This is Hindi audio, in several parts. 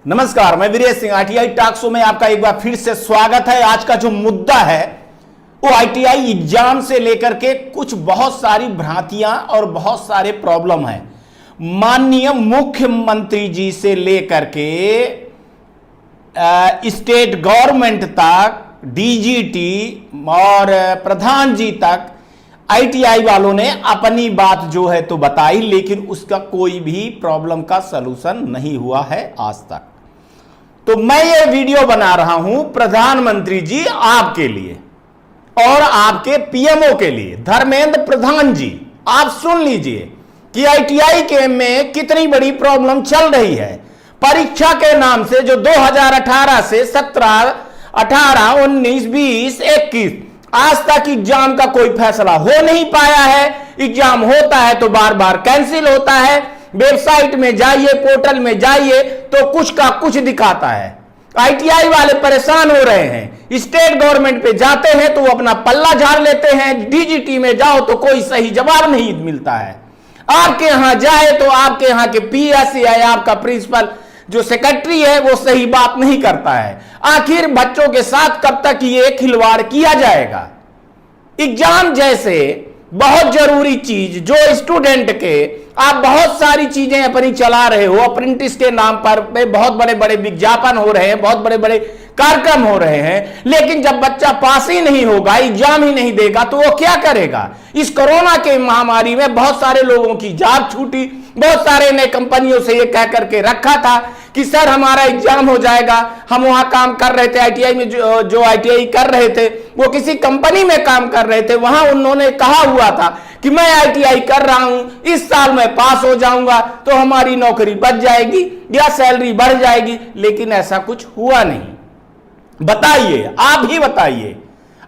नमस्कार, मैं Viresh Singh. ITI talk show में आपका एक बार फिर से स्वागत है। आज का जो मुद्दा है वो आईटीआई एग्जाम से लेकर के कुछ बहुत सारी भ्रांतियां और बहुत सारे प्रॉब्लम है। माननीय मुख्यमंत्री जी से लेकर के स्टेट गवर्नमेंट तक, डीजीटी और प्रधान जी तक आईटीआई वालों ने अपनी बात जो है तो बताई, लेकिन उसका कोई भी प्रॉब्लम का सलूशन नहीं हुआ है आज तक। तो मैं ये वीडियो बना रहा हूं प्रधानमंत्री जी आपके लिए और आपके पीएमओ के लिए। धर्मेंद्र प्रधान जी, आप सुन लीजिए कि आईटीआई के में कितनी बड़ी प्रॉब्लम चल रही है। परीक्षा के नाम से जो 2018 से 17, 18, 19, 20, 21 आज तक एग्जाम का कोई फैसला हो नहीं पाया है। एग्जाम होता है तो बार बार कैंसिल होता है। वेबसाइट में जाइए, पोर्टल में जाइए तो कुछ का कुछ दिखाता है। आईटीआई वाले परेशान हो रहे हैं। स्टेट गवर्नमेंट पे जाते हैं तो वो अपना पल्ला झाड़ लेते हैं। डीजीटी में जाओ तो कोई सही जवाब नहीं मिलता है। आपके यहां जाए तो आपके यहां के पीएस या आपका प्रिंसिपल जो सेक्रेटरी है वो सही बात नहीं करता है। आखिर बच्चों के साथ कब तक ये खिलवाड़ किया जाएगा? एग्जाम जैसे बहुत जरूरी चीज जो स्टूडेंट के आप बहुत सारी चीजें अपनी चला रहे हो, अप्रेंटिस के नाम पर बहुत बड़े बड़े विज्ञापन हो रहे हैं, बहुत बड़े बड़े कार्यक्रम हो रहे हैं, लेकिन जब बच्चा पास ही नहीं होगा, एग्जाम ही नहीं देगा तो वो क्या करेगा? इस कोरोना के महामारी में बहुत सारे लोगों की जॉब छूटी। बहुत सारे ने कंपनियों से ये कह करके रखा था कि सर हमारा एग्जाम हो जाएगा। हम वहां काम कर रहे थे, आईटीआई में जो आईटीआई कर रहे थे वो किसी कंपनी में काम कर रहे थे। वहां उन्होंने कहा हुआ था कि मैं आईटीआई कर रहा हूं, इस साल मैं पास हो जाऊंगा तो हमारी नौकरी बच जाएगी या सैलरी बढ़ जाएगी, लेकिन ऐसा कुछ हुआ नहीं। बताइए, आप ही बताइए,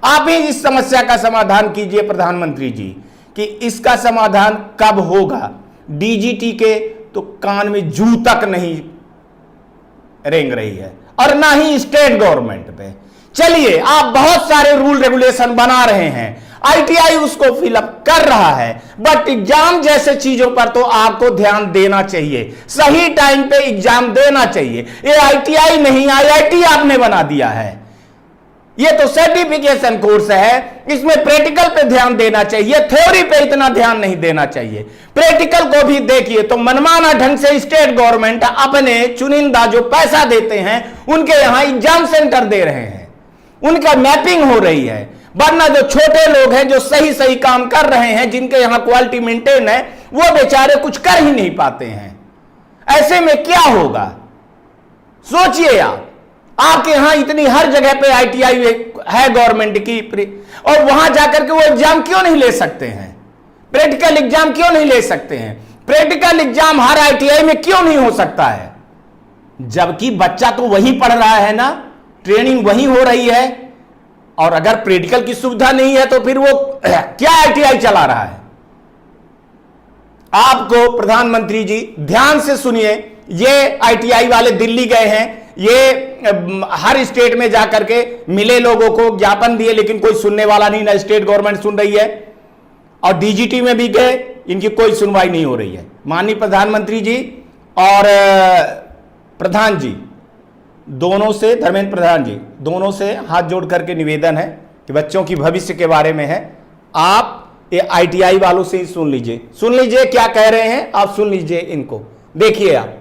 आप ही इस समस्या का समाधान कीजिए प्रधानमंत्री जी कि इसका समाधान कब होगा। डीजीटी के तो कान में जू तक नहीं रेंग रही है और ना ही स्टेट गवर्नमेंट पे। चलिए, आप बहुत सारे रूल रेगुलेशन बना रहे हैं, आईटीआई उसको फिलअप कर रहा है, बट एग्जाम जैसे चीजों पर तो आपको ध्यान देना चाहिए। सही टाइम पे एग्जाम देना चाहिए। ये आईटीआई नहीं, आईआईटी आपने बना दिया है। ये तो सर्टिफिकेशन कोर्स है, इसमें प्रैक्टिकल पे ध्यान देना चाहिए, थ्योरी पे इतना ध्यान नहीं देना चाहिए। प्रैक्टिकल को भी देखिए तो मनमाना ढंग से स्टेट गवर्नमेंट अपने चुनिंदा जो पैसा देते हैं उनके यहां एग्जाम सेंटर दे रहे हैं, उनका मैपिंग हो रही है। वरना जो छोटे लोग हैं जो सही सही काम कर रहे हैं, जिनके यहां क्वालिटी मेंटेन है, वो बेचारे कुछ कर ही नहीं पाते हैं। ऐसे में क्या होगा? सोचिए आप। आपके यहां इतनी हर जगह पे आईटीआई है गवर्नमेंट की, और वहां जाकर के वो एग्जाम क्यों नहीं ले सकते हैं? प्रैक्टिकल एग्जाम क्यों नहीं ले सकते हैं? प्रैक्टिकल एग्जाम हर आईटीआई में क्यों नहीं हो सकता है? जबकि बच्चा तो वहीं पढ़ रहा है ना, ट्रेनिंग वहीं हो रही है। और अगर प्रैक्टिकल की सुविधा नहीं है तो फिर वो क्या आईटीआई चला रहा है? आपको प्रधानमंत्री जी ध्यान से सुनिए। ये आईटीआई वाले दिल्ली गए हैं, ये हर स्टेट में जाकर के मिले, लोगों को ज्ञापन दिए, लेकिन कोई सुनने वाला नहीं, ना स्टेट गवर्नमेंट सुन रही है। और डीजीटी में भी गए, इनकी कोई सुनवाई नहीं हो रही है। माननीय प्रधानमंत्री जी और प्रधान जी दोनों से, धर्मेंद्र प्रधान जी दोनों से हाथ जोड़ करके निवेदन है कि बच्चों की भविष्य के बारे में है, आप ये आईटीआई वालों से ही सुन लीजिए क्या कह रहे हैं। आप सुन लीजिए, इनको देखिए आप।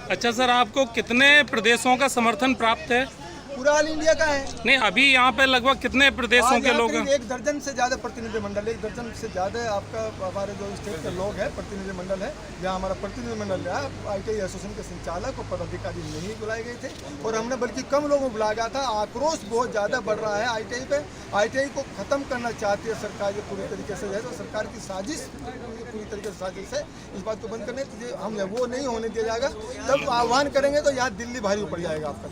अच्छा सर, आपको कितने प्रदेशों का समर्थन प्राप्त है? पूरा ऑल इंडिया का है। नहीं, अभी यहाँ पे लगभग कितने प्रदेशों के लोग हैं? 1 दर्जन से ज्यादा प्रतिनिधिमंडल, 1 दर्जन से ज्यादा आपका हमारे जो स्टेट के लोग हैं प्रतिनिधिमंडल है। यहाँ हमारा प्रतिनिधिमंडल है, आईटीआई एसोसिएशन के संचालक और पदाधिकारी नहीं बुलाए गए थे, और हमने बल्कि कम लोगों को बुलाया गया था। आक्रोश बहुत ज्यादा बढ़ रहा है आईटीआई पे। आईटीआई को खत्म करना चाहती है सरकार, ये पूरी तरीके से है तो सरकार की साजिश, पूरी तरीके से साजिश है इस बात को बंद करने की। हम वो नहीं होने दिया जाएगा। तब आह्वान करेंगे तो यहाँ दिल्ली भारी पड़ जाएगा आपका,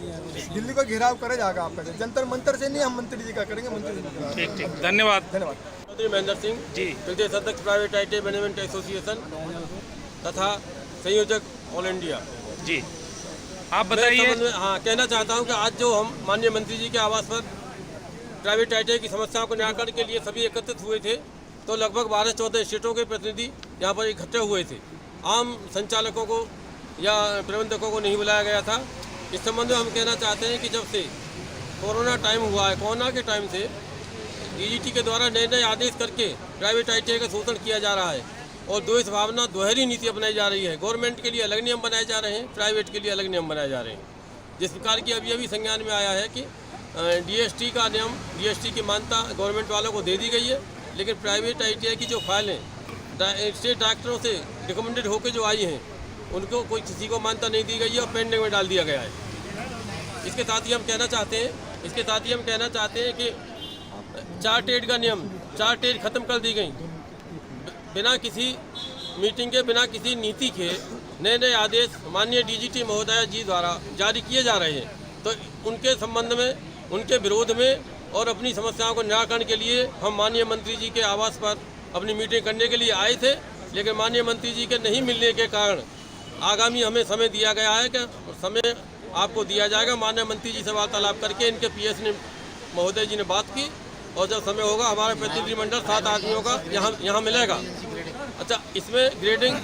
दिल्ली को घेराव करे जाएगा आपका। जंतर मंतर से नहीं, हम मंत्री जी का करेंगे, मंत्री जी। ठीक, धन्यवाद। मंत्री महेंद्र सिंह जी, प्रदेश अध्यक्ष प्राइवेट आईटीआई मैनेजमेंट एसोसिएशन तथा संयोजक ऑल इंडिया जी। आप बताइए। हाँ, कहना चाहता हूँ कि आज जो हम माननीय मंत्री जी के आवास पर प्राइवेट आईटीआई की समस्याओं को निराकरण के लिए सभी एकत्रित हुए थे, तो लगभग 12-14 स्टेटों के प्रतिनिधि यहाँ पर इकट्ठे हुए थे। आम संचालकों को या प्रबंधकों को नहीं बुलाया गया था। इस संबंध में हम कहना चाहते हैं कि जब से कोरोना टाइम हुआ है, कोरोना के टाइम से डीजीटी के द्वारा नए नए आदेश करके प्राइवेट ITI का शोषण किया जा रहा है और द्वेष भावना, दोहरी नीति अपनाई जा रही है। गवर्नमेंट के लिए अलग नियम बनाए जा रहे हैं, प्राइवेट के लिए अलग नियम बनाए जा रहे हैं। जिस प्रकार की अभी संज्ञान में आया है कि DST का नियम, DST की मान्यता गवर्नमेंट वालों को दे दी गई है, लेकिन प्राइवेट ITI की जो फाइलें स्टेट डॉक्टरों से रिकमेंडेड होकर जो आई हैं उनको कोई किसी को मान्यता नहीं दी गई है और पेंडिंग में डाल दिया गया है। इसके साथ ही हम कहना चाहते हैं कि 4 ट्रेड का नियम, 4 ट्रेड खत्म कर दी गई। बिना किसी मीटिंग के, बिना किसी नीति के नए नए आदेश माननीय DGT महोदया जी द्वारा जारी किए जा रहे हैं। तो उनके संबंध में, उनके विरोध में और अपनी समस्याओं को निराकरण के लिए हम माननीय मंत्री जी के आवास पर अपनी मीटिंग करने के लिए आए थे, लेकिन माननीय मंत्री जी के नहीं मिलने के कारण आगामी हमें समय दिया गया है कि समय आपको दिया जाएगा। माननीय मंत्री जी से वार्तालाप करके इनके PS महोदय जी ने बात की और जब समय होगा हमारा प्रतिनिधिमंडल 7 आदमियों का यहाँ मिलेगा। अच्छा, इसमें ग्रेडिंग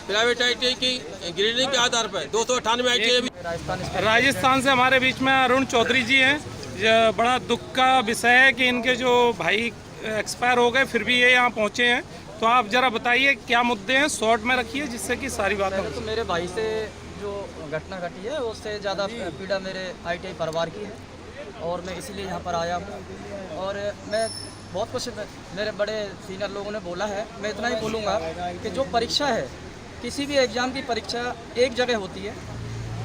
प्राइवेट ITI की ग्रेडिंग के आधार पर 298 ITI भी। राजस्थान से हमारे बीच में अरुण चौधरी जी हैं। ये बड़ा दुख का विषय है कि इनके जो भाई एक्सपायर हो गए, फिर भी ये यहाँ पहुँचे हैं। तो आप जरा बताइए क्या मुद्दे हैं, शॉर्ट में रखिए जिससे कि सारी बातें। तो मेरे भाई से जो घटना घटी है उससे ज़्यादा पीड़ा मेरे ITI परिवार की है और मैं इसीलिए यहाँ पर आया हूँ। और मैं बहुत कुछ मेरे बड़े सीनियर लोगों ने बोला है, मैं इतना ही बोलूँगा कि जो परीक्षा है, किसी भी एग्ज़ाम की परीक्षा एक जगह होती है,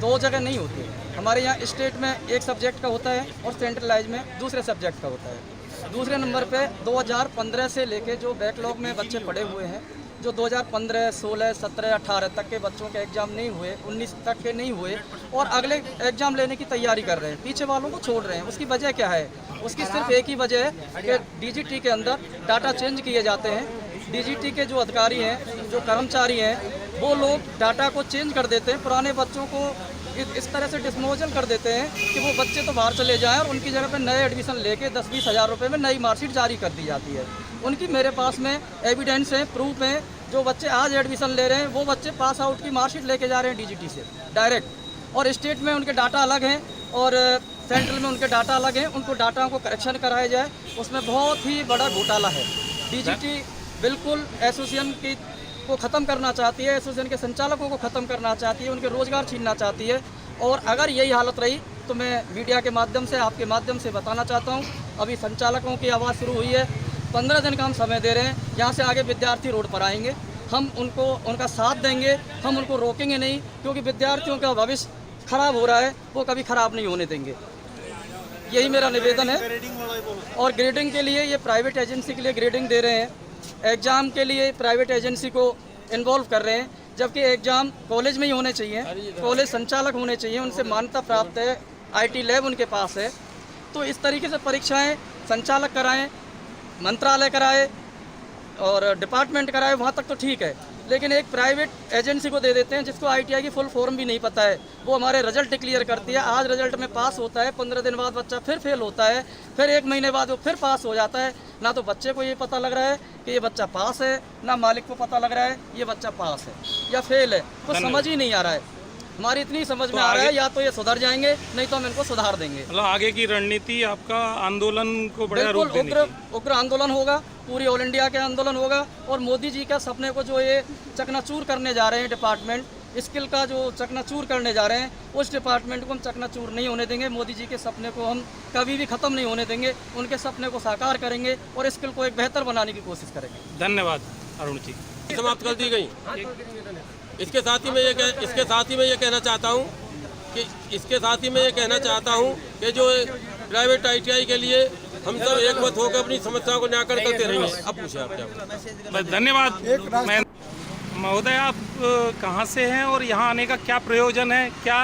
2 जगह नहीं होती है। हमारे यहाँ स्टेट में एक सब्जेक्ट का होता है और सेंट्रलाइज में दूसरे सब्जेक्ट का होता है। दूसरे नंबर पे 2015 से लेके जो बैकलॉग में बच्चे पढ़े हुए हैं, जो 2015, 16, 17, 18 तक के बच्चों के एग्ज़ाम नहीं हुए, 19 तक के नहीं हुए और अगले एग्ज़ाम लेने की तैयारी कर रहे हैं, पीछे वालों को छोड़ रहे हैं। उसकी वजह क्या है? उसकी सिर्फ एक ही वजह है कि DGT के अंदर डाटा चेंज किए जाते हैं। DGT के जो अधिकारी हैं, जो कर्मचारी हैं, वो लोग डाटा को चेंज कर देते हैं, पुराने बच्चों को इस तरह से डिस्पोजल कर देते हैं कि वो बच्चे तो बाहर चले जाएं और उनकी जगह पे नए एडमिशन लेके 10-20 हज़ार रुपये में नई मार्कशीट जारी कर दी जाती है। उनकी मेरे पास में एविडेंस है, प्रूफ है। जो बच्चे आज एडमिशन ले रहे हैं वो बच्चे पास आउट की मार्कशीट लेके जा रहे हैं DGT से डायरेक्ट, और स्टेट में उनके डाटा अलग हैं और सेंट्रल में उनके डाटा अलग हैं। उनको डाटा को करेक्शन कराया जाए, उसमें बहुत ही बड़ा घोटाला है। DGT बिल्कुल एसोसिएशन की को ख़त्म करना चाहती है, एसोसिएशन के संचालकों को ख़त्म करना चाहती है, उनके रोज़गार छीनना चाहती है। और अगर यही हालत रही तो मैं मीडिया के माध्यम से, आपके माध्यम से बताना चाहता हूँ, अभी संचालकों की आवाज़ शुरू हुई है, 15 दिन का हम समय दे रहे हैं। यहाँ से आगे विद्यार्थी रोड पर आएंगे, हम उनको उनका साथ देंगे, हम उनको रोकेंगे नहीं, क्योंकि विद्यार्थियों का भविष्य खराब हो रहा है, वो कभी ख़राब नहीं होने देंगे। यही मेरा निवेदन है। और ग्रेडिंग के लिए ये प्राइवेट एजेंसी के लिए ग्रेडिंग दे रहे हैं, एग्ज़ाम के लिए प्राइवेट एजेंसी को इन्वॉल्व कर रहे हैं, जबकि एग्ज़ाम कॉलेज में ही होने चाहिए, कॉलेज संचालक होने चाहिए, उनसे मान्यता प्राप्त है, IT लैब उनके पास है। तो इस तरीके से परीक्षाएं संचालक कराएं, मंत्रालय कराए और डिपार्टमेंट कराए, वहाँ तक तो ठीक है, लेकिन एक प्राइवेट एजेंसी को दे देते हैं जिसको ITI की फुल फॉर्म भी नहीं पता है। वो हमारे रिजल्ट क्लियर करती है, आज रिजल्ट में पास होता है, 15 दिन बाद बच्चा फिर फेल होता है, फिर 1 महीने बाद वो फिर पास हो जाता है। ना तो बच्चे को ये पता लग रहा है कि ये बच्चा पास है, ना मालिक को पता लग रहा है ये बच्चा पास है या फेल है, कुछ समझ ही नहीं आ रहा है। हमारी इतनी समझ में आ रहा है, या तो ये सुधर जाएंगे, नहीं तो हम इनको सुधार देंगे। मतलब आगे की रणनीति आपका आंदोलन को बड़ा रूप देने की। उग्र आंदोलन होगा, पूरी ऑल इंडिया के आंदोलन होगा। और मोदी जी का सपने को जो ये चकनाचूर करने जा रहे हैं, डिपार्टमेंट स्किल का जो चकनाचूर करने जा रहे हैं, उस डिपार्टमेंट को हम चकनाचूर नहीं होने देंगे। मोदी जी के सपने को हम कभी भी ख़त्म नहीं होने देंगे, उनके सपने को साकार करेंगे और स्किल को एक बेहतर बनाने की कोशिश करेंगे। धन्यवाद अरुण जी। समाप्त कर दी गई। इसके साथ ही मैं ये कहना चाहता हूँ कि जो प्राइवेट ITI के लिए हम सब एक मत होकर अपनी समस्याओं को निराकरण करते रहेंगे। अब पूछे आप क्या? धन्यवाद। महोदय, आप कहाँ से हैं और यहाँ आने का क्या प्रयोजन है? क्या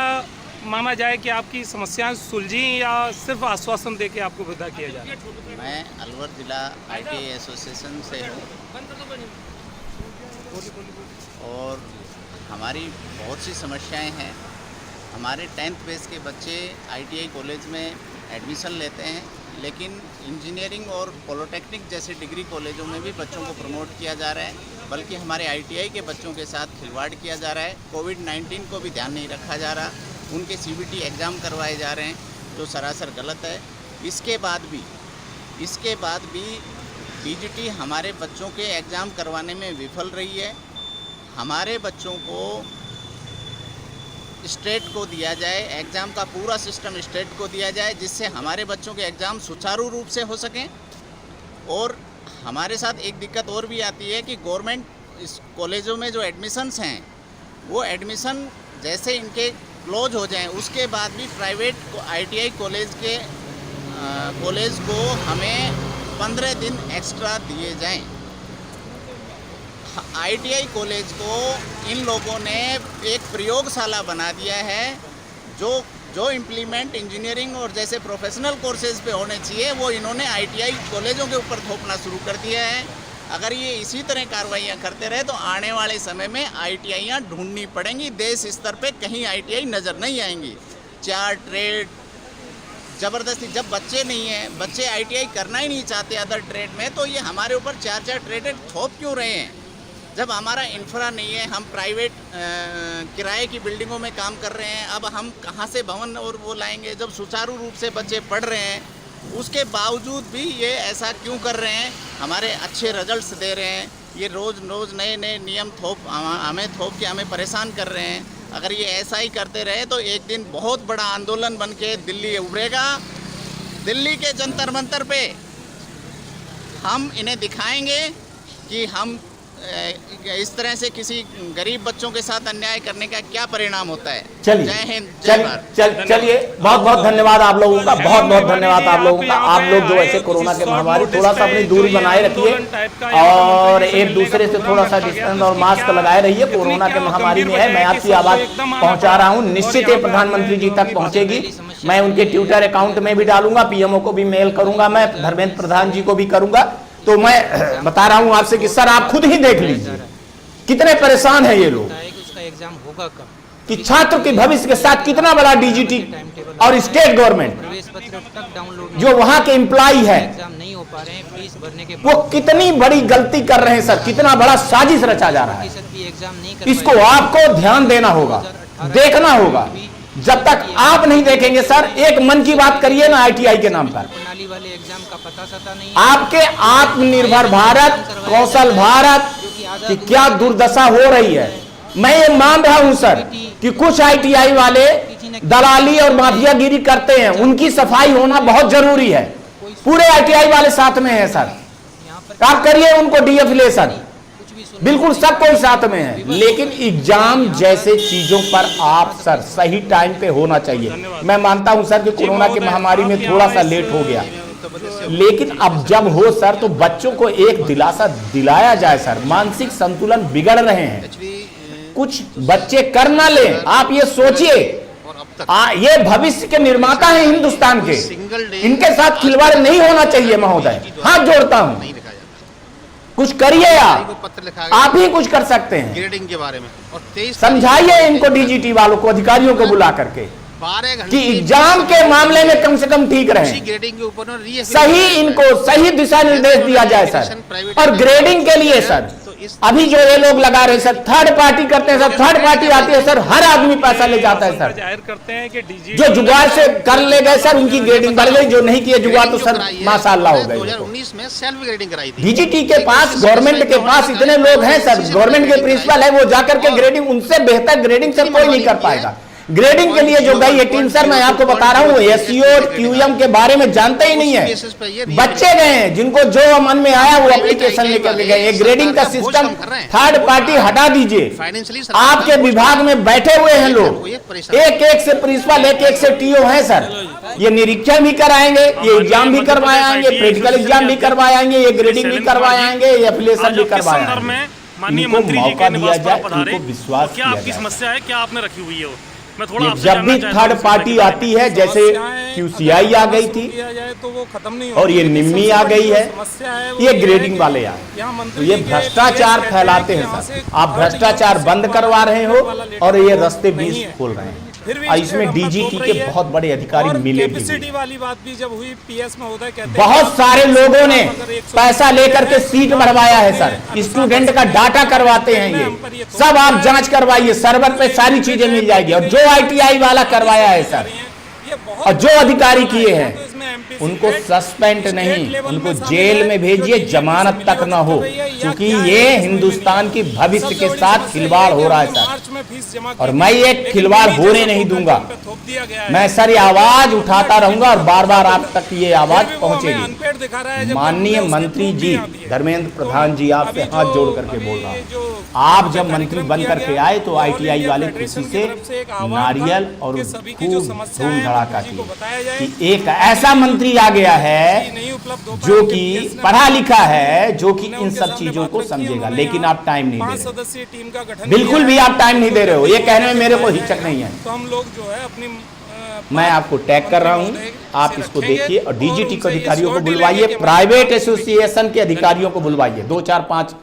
माना जाए कि आपकी समस्याएं सुलझी या सिर्फ आश्वासन दे के आपको विदा किया जाए? मैं अलवर जिला ITI एसोसिएशन से हूँ और हमारी बहुत सी समस्याएं हैं। हमारे 10th बेस के बच्चे ITI कॉलेज में एडमिशन लेते हैं, लेकिन इंजीनियरिंग और पॉलिटेक्निक जैसे डिग्री कॉलेजों में भी बच्चों को प्रमोट किया जा रहा है, बल्कि हमारे ITI के बच्चों के साथ खिलवाड़ किया जा रहा है। कोविड-19 को भी ध्यान नहीं रखा जा रहा, उनके CBT एग्ज़ाम करवाए जा रहे हैं, जो सरासर गलत है। इसके बाद भी DGT हमारे बच्चों के एग्ज़ाम करवाने में विफल रही है। हमारे बच्चों को स्टेट को दिया जाए, एग्ज़ाम का पूरा सिस्टम स्टेट को दिया जाए, जिससे हमारे बच्चों के एग्ज़ाम सुचारू रूप से हो सकें। और हमारे साथ एक दिक्कत और भी आती है कि गवर्नमेंट इस कॉलेजों में जो एडमिशन्स हैं, वो एडमिशन जैसे इनके क्लोज हो जाएं, उसके बाद भी प्राइवेट ITI कॉलेज को हमें 15 दिन एक्स्ट्रा दिए जाएं। ITI कॉलेज को इन लोगों ने एक प्रयोगशाला बना दिया है, जो इम्प्लीमेंट इंजीनियरिंग और जैसे प्रोफेशनल कोर्सेज पे होने चाहिए, वो इन्होंने ITI कॉलेजों के ऊपर थोपना शुरू कर दिया है। अगर ये इसी तरह कार्रवाइयाँ करते रहे तो आने वाले समय में ITIयाँ ढूंढनी पड़ेंगी। देश स्तर पे कहीं ITI नज़र नहीं आएंगी। 4 ट्रेड ज़बरदस्ती, जब बच्चे नहीं हैं, बच्चे ITI करना ही नहीं चाहते अदर ट्रेड में, तो ये हमारे ऊपर 4 ट्रेड थोप क्यों रहे हैं? जब हमारा इंफ्रा नहीं है, हम प्राइवेट किराए की बिल्डिंगों में काम कर रहे हैं, अब हम कहाँ से भवन और वो लाएंगे? जब सुचारू रूप से बच्चे पढ़ रहे हैं, उसके बावजूद भी ये ऐसा क्यों कर रहे हैं? हमारे अच्छे रिजल्ट्स दे रहे हैं, ये रोज़ नए नियम हमें थोप के हमें परेशान कर रहे हैं। अगर ये ऐसा ही करते रहे तो एक दिन बहुत बड़ा आंदोलन बन के दिल्ली उभरेगा। दिल्ली के जंतर मंतर पे हम इन्हें दिखाएंगे कि हम इस तरह से किसी गरीब बच्चों के साथ अन्याय करने का क्या परिणाम होता है। चलिए, जय हिंद, जय भारत। चलिए, बहुत बहुत धन्यवाद आप लोगों का, बहुत धन्यवाद आप लोगों का। आप लोग जो ऐसे कोरोना के महामारी, थोड़ा सा अपनी दूरी बनाए रखिए और एक दूसरे से थोड़ा सा डिस्टेंस और मास्क लगाए रहिए। कोरोना के महामारी में है, मैं आपकी आवाज पहुंचा रहा हूं, निश्चित ही प्रधानमंत्री जी तक पहुंचेगी। मैं उनके ट्विटर अकाउंट में भी डालूंगा, PMO को भी मेल करूंगा, मैं धर्मेंद्र प्रधान जी को भी करूंगा। तो मैं बता रहा हूं आपसे कि सर आप खुद ही देख लीजिए कितने परेशान हैं ये लोग, उसका एग्जाम होगा कब, कि छात्र के भविष्य के साथ कितना बड़ा DGT और स्टेट गवर्नमेंट प्रवेश पत्र तक डाउनलोड जो वहां के एम्प्लॉई है, एग्जाम नहीं हो पा रहे हैं, फीस भरने के वो कितनी बड़ी गलती कर रहे हैं सर, कितना बड़ा साजिश रचा जा रहा है। भी एग्जाम नहीं इसको आपको ध्यान देना होगा, देखना होगा। जब तक आप नहीं देखेंगे सर, एक मन की बात करिए ना ITI के नाम पर, प्रणाली वाले एग्जाम का पता सता नहीं, आपके आत्मनिर्भर भारत, कौशल भारत की क्या दुर्दशा हो रही है। मैं ये मान रहा हूं सर कि कुछ ITI वाले दलाली और माफियागिरी करते हैं, उनकी सफाई होना बहुत जरूरी है। पूरे ITI वाले साथ में है सर, आप करिए उनको डीएफिलेशन, बिल्कुल सब कोई साथ में है, लेकिन एग्जाम जैसे चीजों पर आप सर सही टाइम पे होना चाहिए। मैं मानता हूं सर कि कोरोना की महामारी में थोड़ा सा लेट हो गया, लेकिन अब जब हो सर तो बच्चों को एक दिलासा दिलाया जाए सर। मानसिक संतुलन बिगड़ रहे हैं, कुछ बच्चे कर ना ले। आप ये सोचिए, ये भविष्य के निर्माता हैं हिंदुस्तान के, इनके साथ खिलवाड़ नहीं होना चाहिए महोदय, हाथ जोड़ता हूं। कुछ करिए, आप ही कुछ कर सकते हैं ग्रेडिंग के बारे में, और 23 समझाइए इनको, DGT वालों को, अधिकारियों को बुला करके 12 घंटे कि एग्जाम के मामले में कम से कम ठीक रहे, ग्रेडिंग के ऊपर सही इनको सही दिशा निर्देश दिया जाए सर। और ग्रेडिंग के लिए सर अभी जो ये लोग लगा रहे सर, थर्ड पार्टी करते हैं सर, थर्ड पार्टी आती है सर, हर आदमी पैसा ले जाता है सर। जाहिर करते हैं कि DGT जो जुगाड़ से कर ले गए सर उनकी ग्रेडिंग बढ़ गई, जो नहीं किए जुगाड़ तो सर माशाल्लाह हो गए। 2019 में सेल्फ ग्रेडिंग कराई थी। DGT के पास, गवर्नमेंट के पास इतने लोग हैं सर, गवर्नमेंट के प्रिंसिपल है, वो जाकर के ग्रेडिंग, उनसे बेहतर ग्रेडिंग सर कोई नहीं कर पाएगा। ग्रेडिंग के लिए जो गई ये टीम सर, मैं आपको बता रहा हूँ, SEO QM के बारे में जानते ही नहीं है। बच्चे गए हैं जिनको जो मन में आया वो एप्लीकेशन लेकर के गए। ग्रेडिंग का सिस्टम थर्ड पार्टी हटा दीजिए। आपके विभाग में बैठे हुए हैं लोग, एक से प्रिंसिपल, एक से TO है सर, ये निरीक्षण भी कराएंगे, ये एग्जाम भी करवाएंगे, प्रैक्टिकल एग्जाम भी करवाएंगे, ये ग्रेडिंग भी करवाएंगे, ये एप्लीकेशन भी करवाएंगे। माननीय इनको मंत्री जी मौका के दिया निवास जाए, पर पधारे, इनको विश्वास तो क्या किया आपकी जाए। समस्या है, क्या आपने रखी हुई है वो? मैं थोड़ा ये आपसे जब जानना भी चाहता थर्ड हूं, पार्टी आती है, जैसे QCI आ गई थी तो वो खत्म नहीं और ये निम्मी आ गई है, ये ग्रेडिंग वाले आए, तो ये भ्रष्टाचार फैलाते हैं सर। आप भ्रष्टाचार बंद करवा रहे हो और ये रास्ते बीच खोल रहे हैं। फिर भी और इसमें स्टेट अपना डीजीटी थोप के रही है। बहुत बड़े अधिकारी और मिले भी कैपेसिटी हुए। वाली बात भी जब हुई पीएस महोदय कहते हैं बहुत कि सारे लोगों ने अगर 100 पैसा लेकर के सीट भरवाया है सर। अनुसार स्टूडेंट का डाटा करवाते हैं हम पर ये थोप सब, आप रहा है। जांच करवाइए, सर्वर पे सारी चीजें मिल जाएगी। और जो आईटीआई वाला करवाया है सर, ये बहुत और जो अधिकारी किए हैं तो इसमें MPC उनको स्टेट सस्पेंड नहीं, लेवल उनको में शामिल जेल है, में जो भेजिए, DGT जमानत से तक ना हो, मिली है या क्योंकि क्या है, ये समझ में हिंदुस्तान नहीं की आता। भविष्य सबसे के बड़ी साथ समस्या खिलवाड़ ये हो रहा है कि सर। मार्च में फीस जमा और की मैं थी, ये लेकिन खिलवाड़ बीच होने जैसा नहीं टोकन दूंगा। पे थोप दिया गया है। मैं सर ये आवाज उठाता रहूंगा और बार बार आप तक ये आवाज फिर भी वो हमें पहुंचेगी। अनपेड दिखा रहा है, जब माननीय हमने उसके मंत्री proof जी भी यहाँ दिए। धर्मेंद्र प्रधान जी, आपसे अभी हाथ जो- जोड़ करके अभी बोल रहा जो हूँ, आप जब मंत्री कार्यक्रम बन किया करके गया, आए तो ऑल आईटीआई इंडिया वाले फेडरेशन खुशी की से तरफ से एक आह्वान नारियल था और कि सभी की जो खूब समस्याएं धूम हैं, धड़ाका मंत्री जी को बताया किए जाए कि एक ऐसा मंत्री आ गया है नहीं उपलब्ध हो पाया, जो उनके कि PS ने पढ़ा लिखा है, जो कि हमने इन उनके सब सामने चीजों बात को रखी, समझेगा, उन्होंने लेकिन यहाँ आप टाइम नहीं दे 5 रहे। सदस्यीय टीम का गठन बिल्कुल किया भी है। आप टाइम नहीं दे रहे हो, ये कहने में मेरे को बताया हिचक नहीं है। तो हम लोग जो है अपनी मैं आपको टैग कर रहा हूं, आप इसको देखिए और डीजीटी के अधिकारियों को बुलवाइए, प्राइवेट एसोसिएशन के अधिकारियों को बुलवाइए, 2 4 5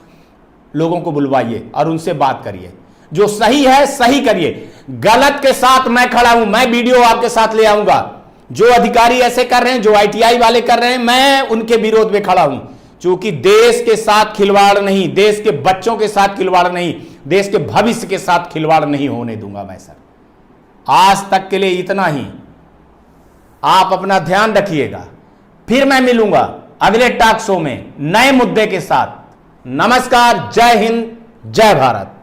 लोगों को बुलवाइए और उनसे बात करिए। जो सही है सही करिए, गलत के साथ मैं खड़ा हूं, मैं वीडियो आपके साथ ले आऊंगा। जो अधिकारी ऐसे कर रहे हैं, जो आईटीआई वाले कर रहे हैं, मैं उनके विरोध में खड़ा हूं, क्योंकि देश के साथ खिलवाड़ नहीं, देश के बच्चों के साथ खिलवाड़ नहीं, देश के भविष्य के साथ खिलवाड़ नहीं होने दूंगा मैं सर। आज तक के लिए इतना ही, आप अपना ध्यान रखिएगा। फिर मैं मिलूंगा अगले टॉक शो में नए मुद्दे के साथ। नमस्कार, जय हिंद, जय भारत।